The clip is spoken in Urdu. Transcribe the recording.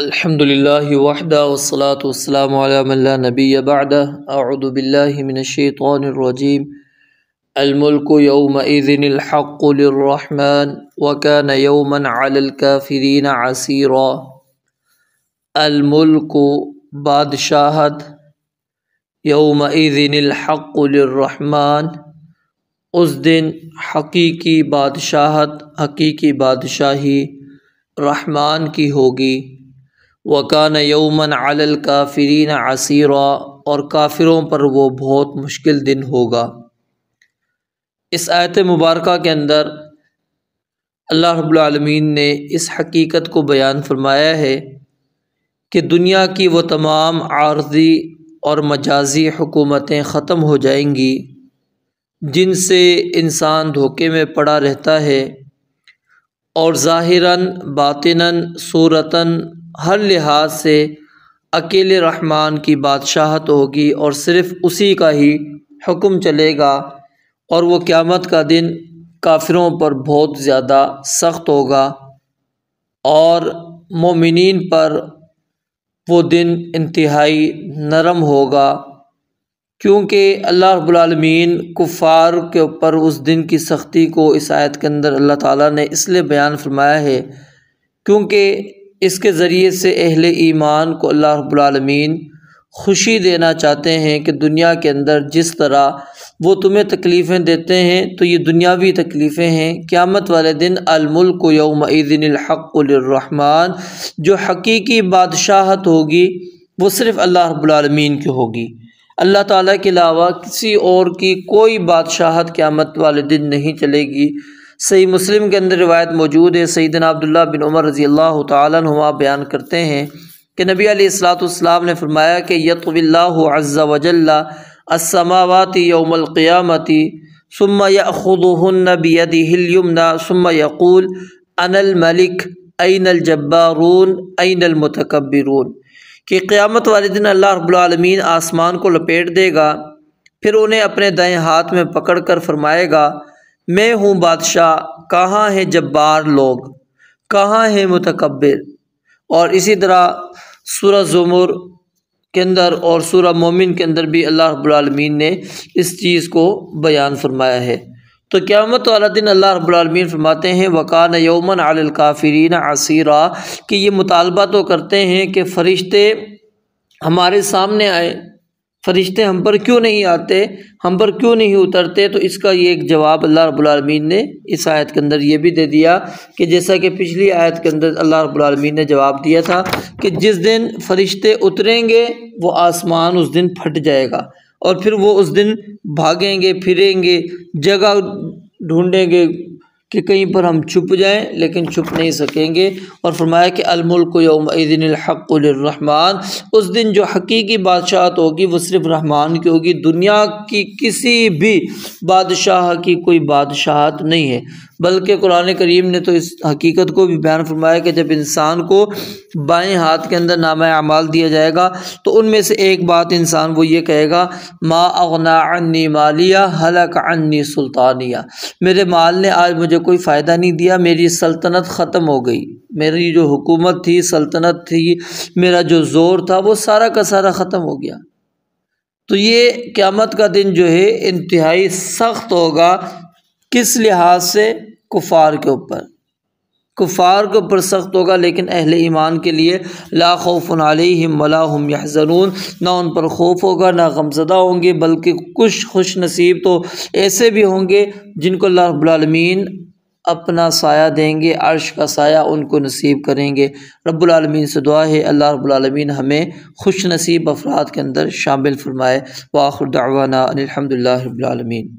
الحمد للہ وحدہ والصلاة والسلام علی من لا نبی بعدہ اعوذ باللہ من الشیطان الرجیم الملک یومئذ الحق للرحمن وکان یوما علی الکافرین عسیرا۔ الملک بادشاہت، یومئذ الحق للرحمن اس دن حقیقی بادشاہت، حقیقی بادشاہی رحمان کی ہوگی۔ وَكَانَ يَوْمًا عَلَى الْكَافِرِينَ عَسِيرًا اور کافروں پر وہ بہت مشکل دن ہوگا۔ اس آیت مبارکہ کے اندر اللہ رب العالمین نے اس حقیقت کو بیان فرمایا ہے کہ دنیا کی وہ تمام عارضی اور مجازی حکومتیں ختم ہو جائیں گی جن سے انسان دھوکے میں پڑا رہتا ہے، اور ظاہراً باطناً صورتاً ہر لحاظ سے اکیلے رحمان کی بادشاہت ہوگی اور صرف اسی کا ہی حکم چلے گا، اور وہ قیامت کا دن کافروں پر بہت زیادہ سخت ہوگا، اور مومنین پر وہ دن انتہائی نرم ہوگا، کیونکہ اللہ رب العالمین کفار کے اوپر اس دن کی سختی کو اس آیت کے اندر اللہ تعالیٰ نے اس لیے بیان فرمایا ہے کیونکہ اس کے ذریعے سے اہل ایمان کو اللہ رب العالمین خوشی دینا چاہتے ہیں کہ دنیا کے اندر جس طرح وہ تمہیں تکلیفیں دیتے ہیں تو یہ دنیاوی تکلیفیں ہیں، قیامت والے دن الملک یومئذ الحق للرحمن جو حقیقی بادشاہت ہوگی وہ صرف اللہ رب العالمین کی ہوگی۔ اللہ تعالیٰ کے علاوہ کسی اور کی کوئی بادشاہت قیامت والے دن نہیں چلے گی۔ صحیح مسلم کے اندر روایت موجود ہے، سیدنا عبداللہ بن عمر رضی اللہ تعالیٰ عنہما بیان کرتے ہیں کہ نبی علیہ الصلوۃ نے فرمایا کہ یطوی اللہ عز وجل السماوات یوم القیامۃ ثم یأخذہن بیدہ الیمنی ثم یقول انا الملک این الجبارون این المتکبرون، کہ قیامت والے دن اللہ رب العالمین آسمان کو لپیٹ دے گا، پھر انہیں اپنے دائیں ہاتھ میں پکڑ کر فرمائے گا میں ہوں بادشاہ، کہاں ہیں جبار لوگ، کہاں ہیں متکبر۔ اور اسی طرح سورہ زمر کے اندر اور سورہ مومن کے اندر بھی اللہ رب العالمین نے اس چیز کو بیان فرمایا ہے۔ تو قیامت والا دن اللہ رب العالمین فرماتے ہیں وَكَانَ يَوْمًا عَلَى الْكَافِرِينَ عَسِيرًا، کہ یہ مطالبہ تو کرتے ہیں کہ فرشتے ہمارے سامنے آئے، فرشتے ہم پر کیوں نہیں آتے، ہم پر کیوں نہیں اترتے؟ تو اس کا یہ ایک جواب اللہ رب العالمین نے اس آیت کے اندر یہ بھی دے دیا کہ جیسا کہ پچھلی آیت کے اندر اللہ رب العالمین نے جواب دیا تھا کہ جس دن فرشتے اتریں گے وہ آسمان اس دن پھٹ جائے گا، اور پھر وہ اس دن بھاگیں گے، پھریں گے، جگہ ڈھونڈیں گے کہ کہیں پر ہم چھپ جائیں، لیکن چھپ نہیں سکیں گے۔ اور فرمایا کہ الملک یومئذ الحق للرحمن اس دن جو حقیقی بادشاہت ہوگی وہ صرف رحمان کی ہوگی، دنیا کی کسی بھی بادشاہ کی کوئی بادشاہت نہیں ہے۔ بلکہ قرآن کریم نے تو اس حقیقت کو بھی بیان فرمایا کہ جب انسان کو بائیں ہاتھ کے اندر نامہ اعمال دیا جائے گا تو ان میں سے ایک بات انسان وہ یہ کہے گا ما اغنی عنی مالیہ ہلک عنی سلطانیہ، میرے مال نے آج مجھے کوئی فائدہ نہیں دیا، میری سلطنت ختم ہو گئی، میری جو حکومت تھی، سلطنت تھی، میرا جو زور تھا وہ سارا کا سارا ختم ہو گیا۔ تو یہ قیامت کا دن جو ہے انتہائی سخت ہوگا، کس لحاظ سے؟ کفار کے اوپر، کفار کے اوپر سخت ہوگا، لیکن اہل ایمان کے لیے لا خوف علیہم ولا هم یحزنون، نہ ان پر خوف ہوگا نہ غمزدہ ہوں گے، بلکہ کچھ خوش نصیب تو ایسے بھی ہوں گے جن کو اللہ رب العالمین اپنا سایہ دیں گے، عرش کا سایہ ان کو نصیب کریں گے۔ رب العالمین سے دعا ہے اللہ رب العالمین ہمیں خوش نصیب افراد کے اندر شامل فرمائے۔ وآخر دعوانا ان الحمد للہ رب العالمین۔